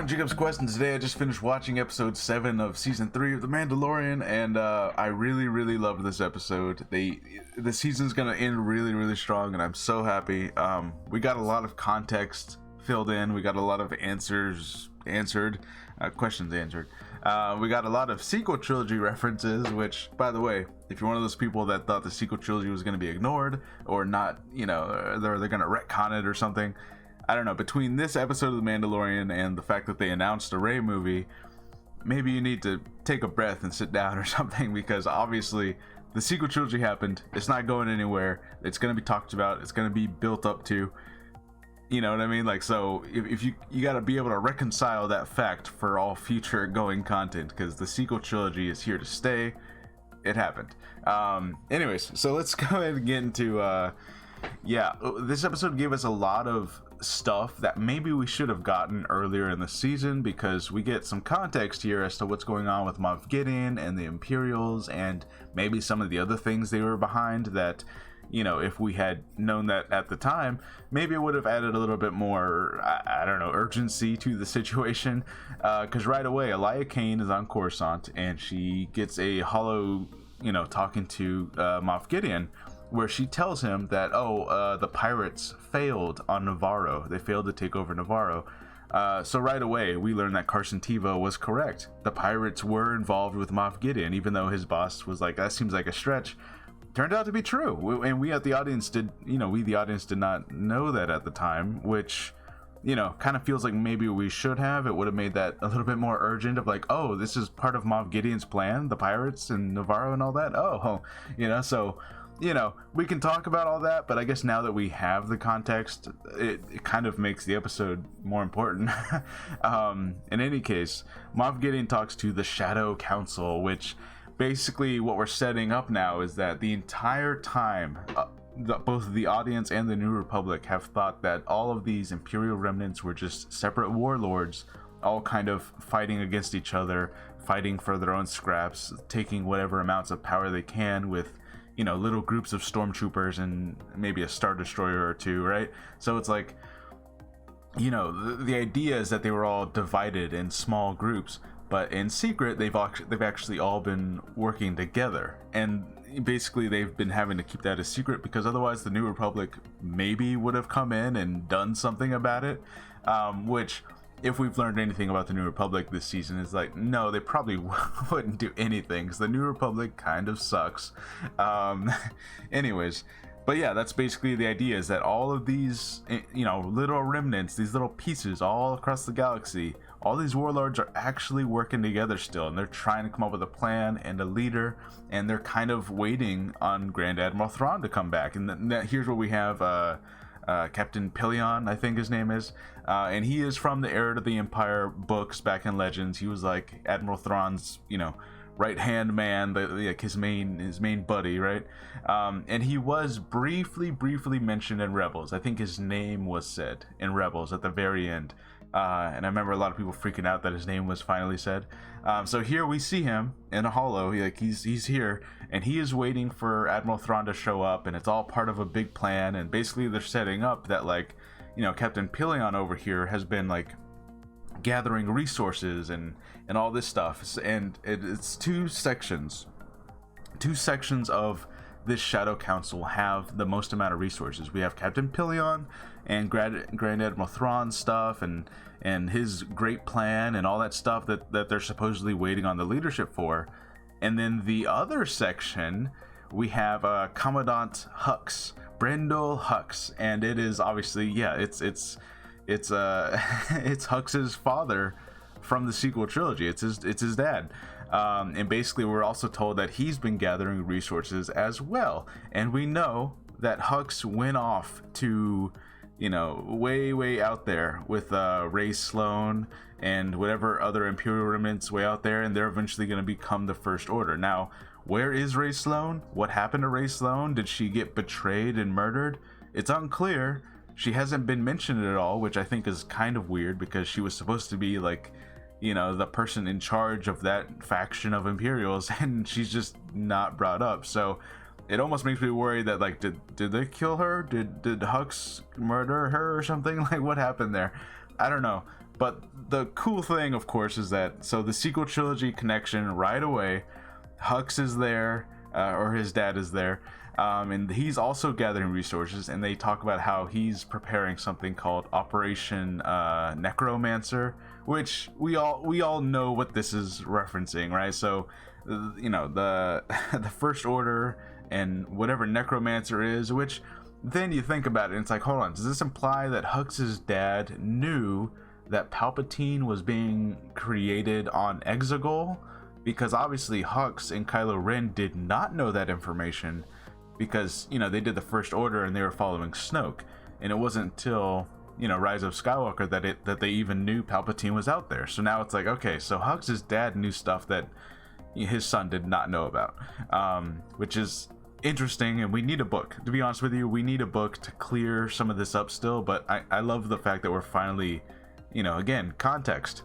everyone, Jacob's Quest, and today I just finished watching episode 7 of season 3 of The Mandalorian, and I really loved this episode. The season's gonna end really strong, and I'm so happy. We got a lot of context filled in, we got a lot of questions answered. We got a lot of sequel trilogy references, which, by the way, if you're one of those people that thought the sequel trilogy was going to be ignored or not, they're going to retcon it or something, I don't know. Between this episode of The Mandalorian and the fact that they announced a Rey movie, maybe you need to take a breath and sit down or something, because obviously the sequel trilogy happened. It's not going anywhere. It's going to be talked about. It's going to be built up to. You know what I mean? Like, so if you got to be able to reconcile that fact for all future going content, because the sequel trilogy is here to stay. It happened. Anyways, so let's go ahead and get into this episode gave us a lot of stuff that maybe we should have gotten earlier in the season, because we get some context here as to what's going on with Moff Gideon and the Imperials, and maybe some of the other things they were behind that, if we had known that at the time, maybe it would have added a little bit more, I don't know, urgency to the situation. Because right away, Elia Kane is on Coruscant, and she gets a hollow, talking to Moff Gideon, where she tells him that, the pirates failed on Navarro. They failed to take over Navarro. So right away, we learn that Carson Teva was correct. The pirates were involved with Moff Gideon, even though his boss was like, that seems like a stretch. Turned out to be true, and we at the audience did not know that at the time, which, kind of feels like maybe we should have. It would have made that a little bit more urgent of like, oh, this is part of Moff Gideon's plan, the pirates and Navarro and all that. So, we can talk about all that, but I guess now that we have the context, it kind of makes the episode more important. In any case, Moff Gideon talks to the Shadow Council, which basically what we're setting up now is that the entire time, both the audience and the New Republic have thought that all of these Imperial remnants were just separate warlords, all kind of fighting against each other, fighting for their own scraps, taking whatever amounts of power they can with, little groups of stormtroopers and maybe a Star Destroyer or two, right? So it's like, the idea is that they were all divided in small groups, but in secret, they've actually all been working together, and basically they've been having to keep that a secret, because otherwise the New Republic maybe would have come in and done something about it. Which, if we've learned anything about the New Republic this season, is like, no, they probably wouldn't do anything, because the New Republic kind of sucks. Anyways. But yeah, that's basically the idea, is that all of these, little remnants, these little pieces all across the galaxy, all these warlords are actually working together still, and they're trying to come up with a plan and a leader, and they're kind of waiting on Grand Admiral Thrawn to come back. And here's where we have Captain Pelion, I think his name is, and he is from the Heir to the Empire books back in Legends. He was like Admiral Thrawn's, right hand man, his main buddy, right? And he was briefly mentioned in Rebels. I think his name was said in Rebels at the very end, and I remember a lot of people freaking out that his name was finally said. So here we see him in a holo, he's here, and he is waiting for Admiral Thrawn to show up, and it's all part of a big plan. And basically they're setting up that, like, Captain Pelion over here has been like gathering resources and all this stuff, and it's two sections of this Shadow Council have the most amount of resources. We have Captain Pelion and Grand Admiral Thrawn stuff, and his great plan and all that stuff that they're supposedly waiting on the leadership for. And then the other section, we have Commandant Hux, Brendol Hux, and it is obviously, it's Hux's father from the sequel trilogy. It's his dad. And basically we're also told that he's been gathering resources as well. And we know that Hux went off to, way out there with Rey Sloane and whatever other Imperial remnants way out there, and they're eventually going to become the First Order. Now, where is Rey Sloane? What happened to Rey Sloane? Did she get betrayed and murdered? It's unclear. She hasn't been mentioned at all, which I think is kind of weird, because she was supposed to be like, the person in charge of that faction of Imperials, and she's just not brought up. So it almost makes me worry that, like, did they kill her? Did Hux murder her or something? Like, what happened there? I don't know. But the cool thing, of course, is that so the sequel trilogy connection right away. Hux is there, or his dad is there, and he's also gathering resources. And they talk about how he's preparing something called Operation Necromancer, which we all know what this is referencing, right? So, you know, the the First Order and whatever Necromancer is, which then you think about it and it's like, hold on, does this imply that Hux's dad knew that Palpatine was being created on Exegol? Because obviously Hux and Kylo Ren did not know that information, because, you know, they did the First Order and they were following Snoke, and it wasn't until, you know, Rise of Skywalker that they even knew Palpatine was out there. So now it's like, okay, so Hux's dad knew stuff that his son did not know about, which is interesting. And we need a book, to be honest with you. We need a book to clear some of this up still. But I love the fact that we're finally, you know, again, context,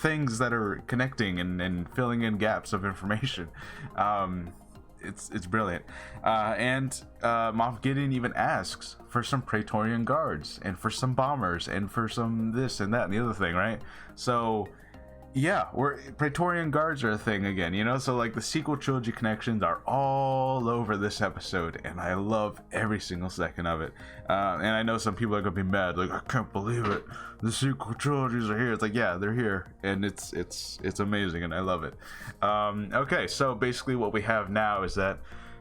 things that are connecting and filling in gaps of information. It's brilliant. And Moff Gideon even asks for some Praetorian guards and for some bombers and for some this and that and the other thing, right? So yeah, Praetorian guards are a thing again, you know. So like the sequel trilogy connections are all over this episode, and I love every single second of it. And I know some people are gonna be mad, like, I can't believe it, the sequel trilogies are here. It's like, yeah, they're here, and it's amazing, and I love it. Okay, so basically what we have now is that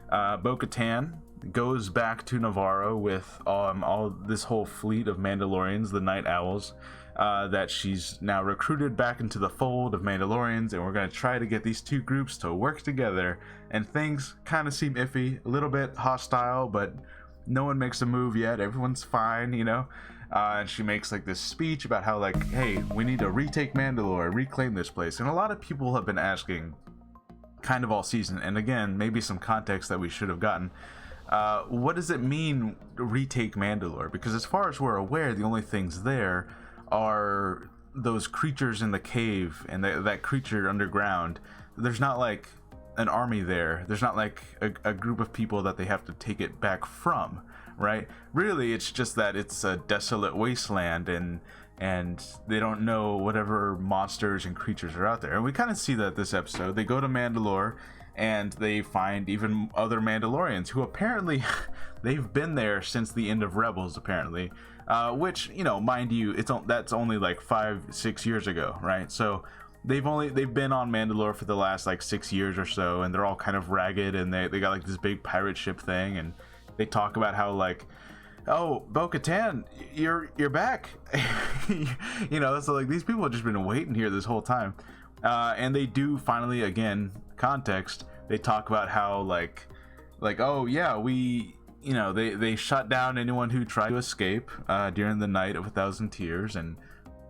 Bo-Katan goes back to Navarro with all this whole fleet of Mandalorians, the Night Owls, that she's now recruited back into the fold of Mandalorians, and we're going to try to get these two groups to work together. And things kind of seem iffy, a little bit hostile, but no one makes a move yet. Everyone's fine, you know. And she makes like this speech about how, like, hey, we need to retake Mandalore, reclaim this place. And a lot of people have been asking kind of all season, and again, maybe some context that we should have gotten, what does it mean to retake Mandalore? Because as far as we're aware, the only things there are those creatures in the cave and that creature underground. There's not like an army there. There's not like a group of people that they have to take it back from, right? Really, it's just that it's a desolate wasteland, and they don't know whatever monsters and creatures are out there. And we kind of see that this episode. They go to Mandalore and they find even other Mandalorians who apparently they've been there since the end of Rebels, apparently. Which, you know, mind you, that's only like 5-6 years ago, right? So they've been on Mandalore for the last like 6 years or so, and they're all kind of ragged, and they got like this big pirate ship thing, and they talk about how, like, oh, Bo-Katan, you're back. You know, so like these people have just been waiting here this whole time, and they do finally, again, context, they talk about how like oh yeah, we, you know, they shut down anyone who tried to escape during the Night of 1,000 Tears, and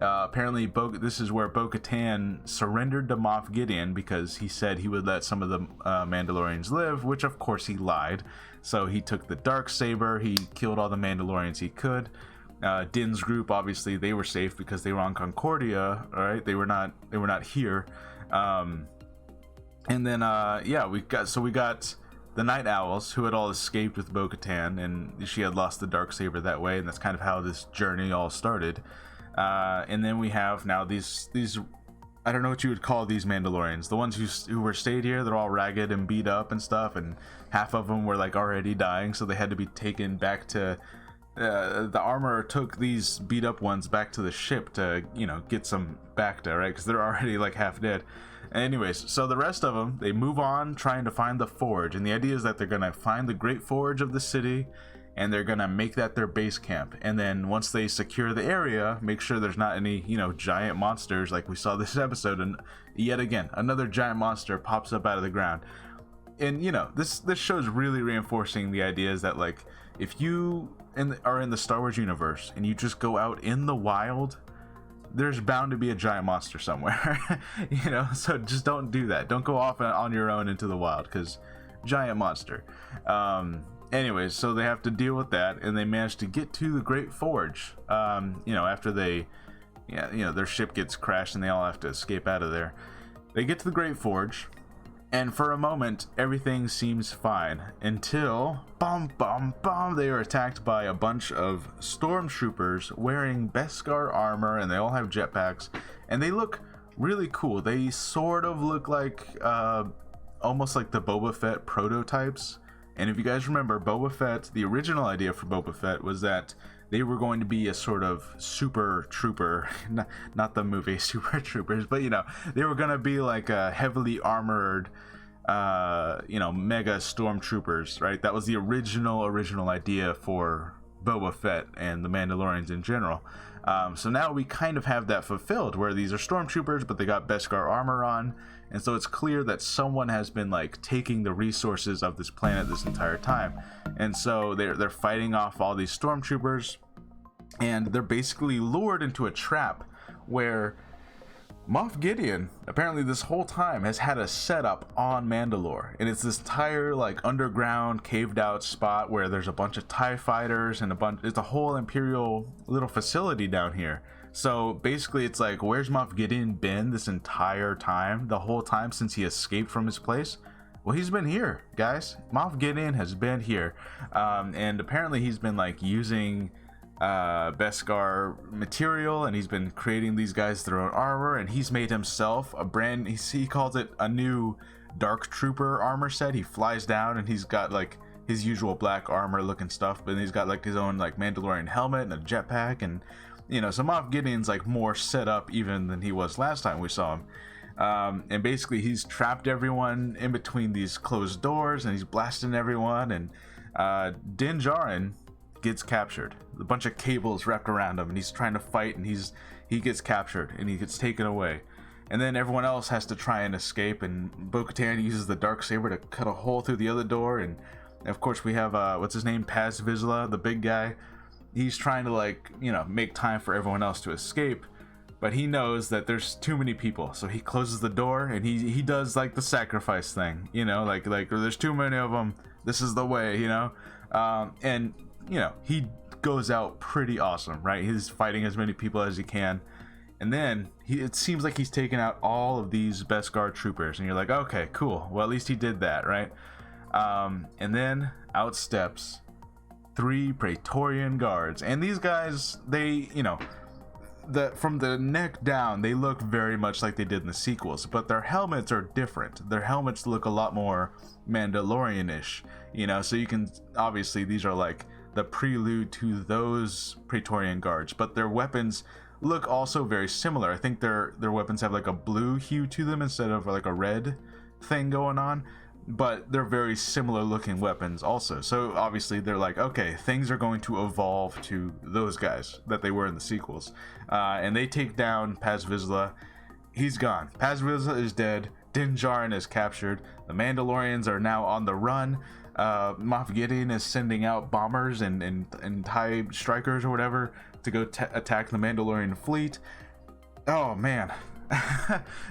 apparently this is where Bo-Katan surrendered to Moff Gideon because he said he would let some of the Mandalorians live, which of course he lied. So he took the Darksaber, he killed all the Mandalorians he could. Din's group, obviously, they were safe because they were on Concordia, right? They were not here. And then yeah, we got the Night Owls, who had all escaped with Bo-Katan, and she had lost the Darksaber that way, and that's kind of how this journey all started. And then we have now these I don't know what you would call these Mandalorians, the ones who were stayed here. They're all ragged and beat up and stuff, and half of them were like already dying, so they had to be taken back to the armor took these beat up ones back to the ship to, you know, get some Bacta, right? Because they're already like half dead. Anyways, so the rest of them, they move on trying to find the forge, and the idea is that they're gonna find the great forge of the city, and they're gonna make that their base camp. And then once they secure the area, make sure there's not any, you know, giant monsters like we saw this episode, and yet again another giant monster pops up out of the ground. And you know, this show's really reinforcing the idea is that, like, if you are in the Star Wars universe and you just go out in the wild, there's bound to be a giant monster somewhere. You know, so just don't do that. Don't go off on your own into the wild, because giant monster. Anyways, so they have to deal with that, and they manage to get to the Great Forge. You know, after their ship gets crashed and they all have to escape out of there. They get to the Great Forge, And for a moment, everything seems fine until they are attacked by a bunch of stormtroopers wearing Beskar armor, and they all have jetpacks, and they look really cool. They sort of look like almost like the Boba Fett prototypes. And if you guys remember, Boba Fett, the original idea for Boba Fett was that they were going to be a sort of super trooper, not the movie Super Troopers, but they were going to be like a heavily armored mega stormtroopers, right? That was the original idea for Boba Fett and the Mandalorians in general. So now we kind of have that fulfilled, where these are stormtroopers, but they got Beskar armor on, and so it's clear that someone has been like taking the resources of this planet this entire time, and so they're fighting off all these stormtroopers, and they're basically lured into a trap where Moff Gideon apparently this whole time has had a setup on Mandalore, and it's this entire like underground caved out spot where there's a bunch of TIE fighters and it's a whole Imperial little facility down here. So basically it's like, where's Moff Gideon been this entire time, the whole time since he escaped from his place? Well, he's been here, guys. Moff Gideon has been here, and apparently he's been like using Beskar material, and he's been creating these guys their own armor, and he's made himself he calls it a new Dark Trooper armor set. He flies down and he's got like his usual black armor looking stuff, but he's got like his own like Mandalorian helmet and a jetpack, and so Moff Gideon's like more set up even than he was last time we saw him. And basically he's trapped everyone in between these closed doors, and he's blasting everyone, and Din Djarin gets captured. A bunch of cables wrapped around him, and he's trying to fight, and he gets captured and he gets taken away, and then everyone else has to try and escape, and Bo-Katan uses the Darksaber to cut a hole through the other door, and of course we have what's his name, Paz Vizsla, the big guy. He's trying to like make time for everyone else to escape, but he knows that there's too many people, so he closes the door, and he does like the sacrifice thing, like there's too many of them, this is the way, and he goes out pretty awesome, right? He's fighting as many people as he can, and then it seems like he's taken out all of these Beskar troopers, and you're like, okay, cool, well at least he did that, right? And then out steps 3 Praetorian guards, and these guys, they from the neck down, they look very much like they did in the sequels, but their helmets are different. Their helmets look a lot more Mandalorian-ish, so you can obviously, these are like the prelude to those Praetorian guards, but their weapons look also very similar. I think their weapons have like a blue hue to them instead of like a red thing going on, but they're very similar looking weapons also. So obviously they're like, okay, things are going to evolve to those guys that they were in the sequels, and they take down Paz Vizsla. He's gone. Paz Vizsla is dead. Din Djarin is captured. The Mandalorians are now on the run. Moff Gideon is sending out bombers and TIE strikers or whatever to go attack the Mandalorian fleet. Oh man.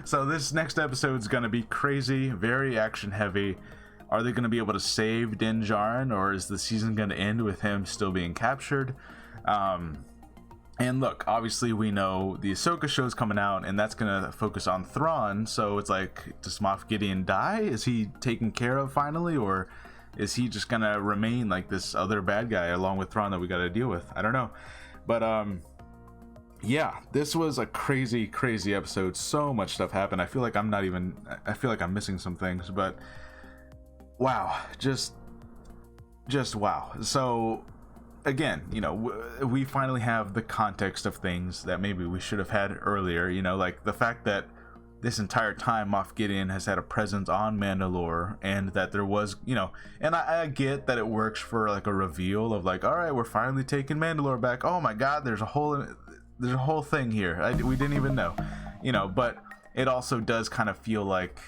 So this next episode is going to be crazy, very action heavy. Are they going to be able to save Din Djarin, or is the season going to end with him still being captured? And look, obviously we know the Ahsoka show's coming out, and that's going to focus on Thrawn, so it's like, does Moff Gideon die? Is he taken care of finally, or is he just going to remain like this other bad guy along with Thrawn that we got to deal with? I don't know. But yeah, this was a crazy episode. So much stuff happened. I feel like I'm missing some things, but wow, just wow. So again, we finally have the context of things that maybe we should have had earlier, like the fact that this entire time Moff Gideon has had a presence on Mandalore, and that there was, and I get that it works for like a reveal of like, all right, we're finally taking Mandalore back. Oh my God, there's a whole thing here. We didn't even know, but it also does kind of feel like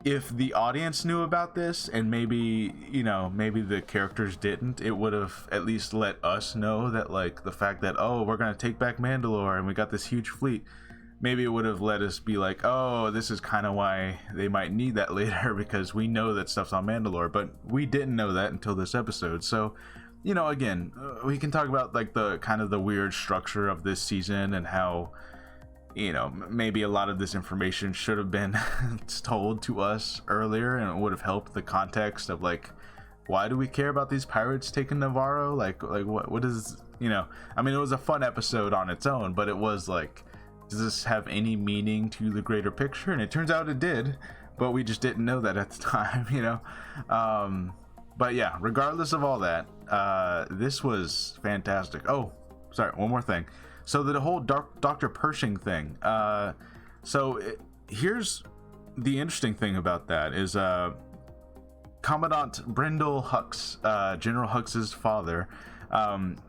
if the audience knew about this, and maybe the characters didn't, it would have at least let us know that, like, the fact that, oh, we're going to take back Mandalore and we got this huge fleet, maybe it would have let us be like, oh, this is kind of why they might need that later, because we know that stuff's on Mandalore, but we didn't know that until this episode. So, again, we can talk about like the kind of the weird structure of this season and how maybe a lot of this information should have been told to us earlier, and it would have helped the context of like, why do we care about these pirates taking Navarro? Like what is, I mean, it was a fun episode on its own, but it was like, does this have any meaning to the greater picture? And it turns out it did, but we just didn't know that at the time. But yeah, regardless of all that, this was fantastic. Oh, sorry, one more thing. So the whole Dr. Pershing thing. Here's the interesting thing about that is Commandant Brindle Hux, General Hux's father,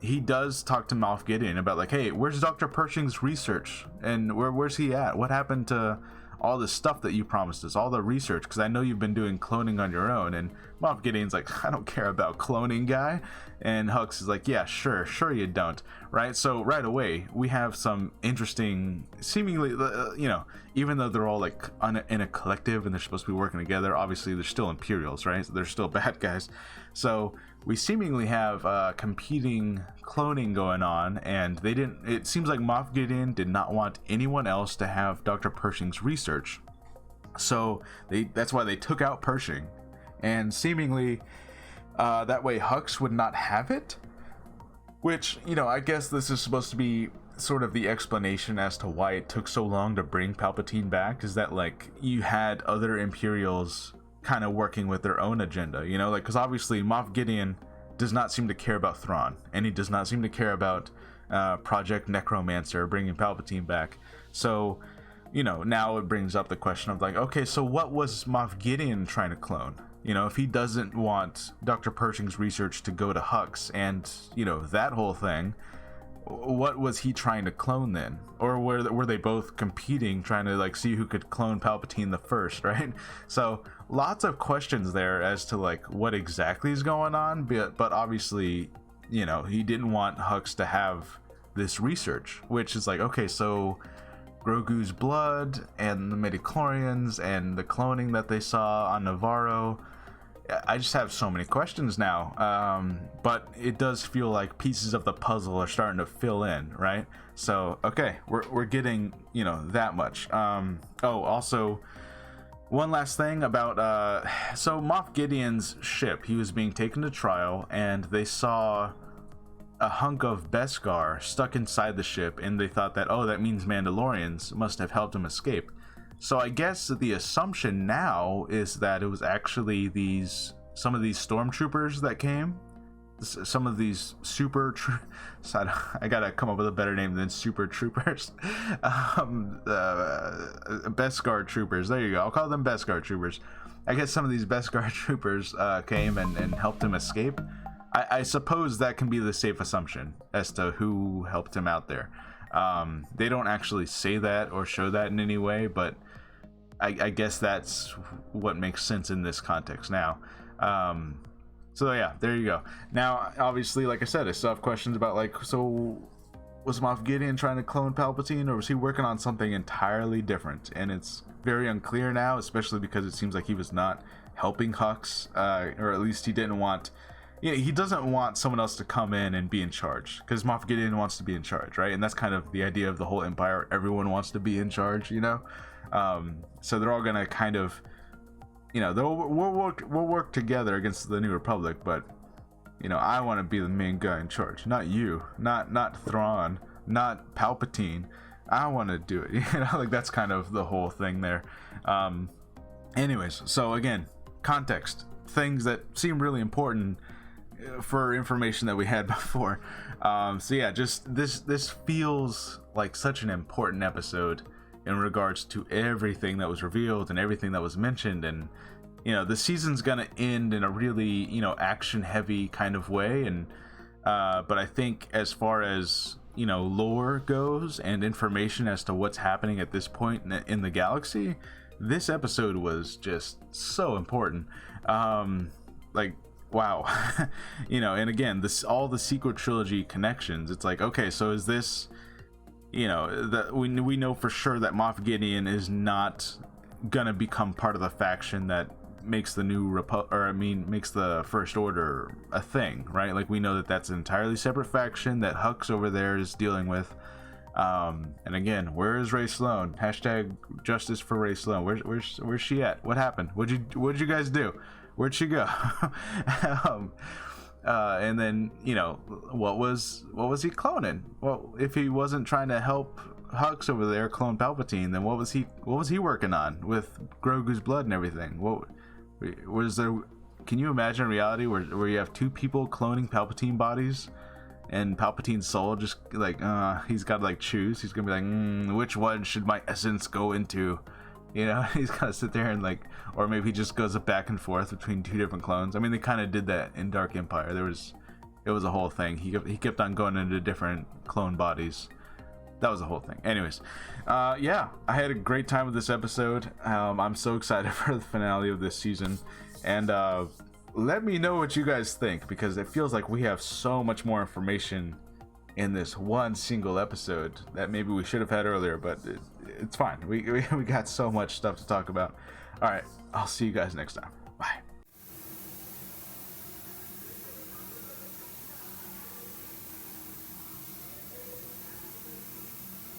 he does talk to Moff Gideon about like, hey, where's Dr. Pershing's research, and where's he at? What happened to all the stuff that you promised us, all the research? Because I know you've been doing cloning on your own. And Moff Gideon's like, I don't care about cloning, guy. And Hux is like, yeah, sure you don't, right? So right away we have some interesting, seemingly, even though they're all like in a collective and they're supposed to be working together, obviously they're still Imperials, right? So they're still bad guys. So we seemingly have competing cloning going on, and it seems like Moff Gideon did not want anyone else to have Dr. Pershing's research. So that's why they took out Pershing, and seemingly that way Hux would not have it, which, I guess this is supposed to be sort of the explanation as to why it took so long to bring Palpatine back, is that like you had other Imperials kind of working with their own agenda, because obviously Moff Gideon does not seem to care about Thrawn, and he does not seem to care about Project Necromancer bringing Palpatine back. So now it brings up the question of like, okay, so what was Moff Gideon trying to clone? If he doesn't want Dr. Pershing's research to go to Hux and that whole thing, what was he trying to clone then? Or were they both competing, trying to like see who could clone Palpatine the first, right? So lots of questions there as to like what exactly is going on, but obviously he didn't want Hux to have this research, which is like, okay, so Grogu's blood and the midichlorians and the cloning that they saw on Navarro, I just have so many questions now, but it does feel like pieces of the puzzle are starting to fill in, right? So okay, we're getting that much. Also one last thing about so Moff Gideon's ship, he was being taken to trial, and they saw a hunk of Beskar stuck inside the ship, and they thought that, oh, that means Mandalorians must have helped him escape. So I guess the assumption now is that it was actually some of these stormtroopers that came, some of these I gotta come up with a better name than super troopers. Beskar troopers, there you go, I'll call them Beskar troopers. I guess some of these Beskar troopers came and helped him escape. I suppose that can be the safe assumption as to who helped him out there. They don't actually say that or show that in any way, but I guess that's what makes sense in this context now. So yeah, there you go. Now, obviously, like I said, I still have questions about like, so was Moff Gideon trying to clone Palpatine, or was he working on something entirely different? And it's very unclear now, especially because it seems like he was not helping Hux, or at least he didn't want. He doesn't want someone else to come in and be in charge, because Moff Gideon wants to be in charge, right? And that's kind of the idea of the whole Empire. Everyone wants to be in charge, so they're all gonna kind of, we'll work together against the New Republic, but I want to be the main guy in charge, not you, not Thrawn, not Palpatine. I want to do it, like that's kind of the whole thing there. Anyways, so again, context, things that seem really important for information that we had before. So yeah, just this feels like such an important episode in regards to everything that was revealed and everything that was mentioned. And the season's gonna end in a really action heavy kind of way, and but I think as far as lore goes and information as to what's happening at this point in the galaxy, this episode was just so important. Like, wow. And again, all the sequel trilogy connections, it's like, okay, so is this, that we know for sure that Moff Gideon is not gonna become part of the faction that makes the makes the First Order a thing, right? Like, we know that that's an entirely separate faction that Hux over there is dealing with, And again, where is Ray Sloan? Hashtag justice for Ray Sloan. Where's she at? What happened? What'd you guys do? Where'd she go? And then, you know, what was he cloning? Well, if he wasn't trying to help Hux over there clone Palpatine, then what was he working on with Grogu's blood and everything? What was there? Can you imagine a reality where you have two people cloning Palpatine bodies, and Palpatine's soul just like he's got to like choose. He's gonna be like, which one should my essence go into? You know, he's gotta sit there and like, or maybe he just goes back and forth between two different clones. I mean, they kind of did that in Dark Empire. It was a whole thing. He kept on going into different clone bodies. That was the whole thing. Anyways, yeah, I had a great time with this episode. I'm so excited for the finale of this season, and let me know what you guys think, because it feels like we have so much more information in this one single episode that maybe we should have had earlier, but it's fine. We got so much stuff to talk about. All right, I'll see you guys next time.